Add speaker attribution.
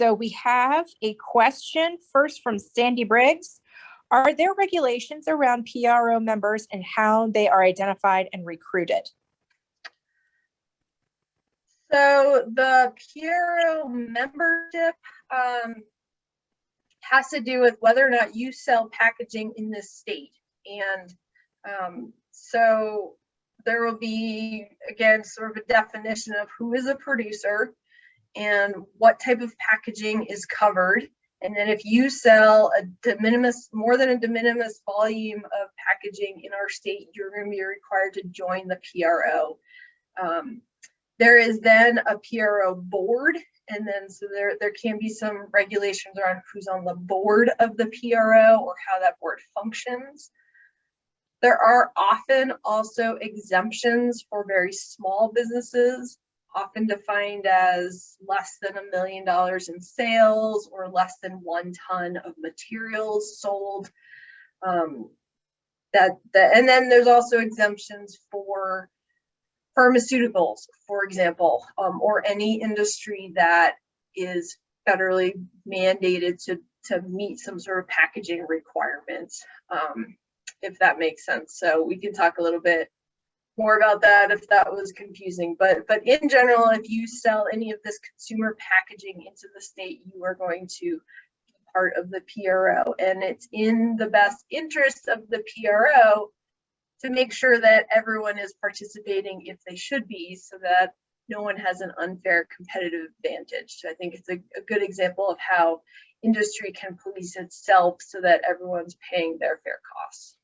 Speaker 1: So we have a question first from Sandy Briggs. Are there regulations around PRO members and how they are identified and recruited?
Speaker 2: So the PRO membership has to do with whether or not you sell packaging in this state. And so there will be, again, sort of a definition of who is a producer and what type of packaging is covered. And then if you sell a de minimis, more than a de minimis volume of packaging in our state, you're going to be required to join the PRO. There is then a PRO board, and then so there can be some regulations around who's on the board of the PRO or how that board functions. There are often also exemptions for very small businesses, often defined as less than $1 million in sales or less than 1 ton of materials sold. And then there's also exemptions for pharmaceuticals, for example, or any industry that is federally mandated to meet some sort of packaging requirements, if that makes sense. So we can talk a little bit more about that if that was confusing, but in general, if you sell any of this consumer packaging into the state, you are going to be part of the PRO, and it's in the best interest of the PRO to make sure that everyone is participating if they should be, so that no one has an unfair competitive advantage. So I think it's a good example of how industry can police itself so that everyone's paying their fair costs.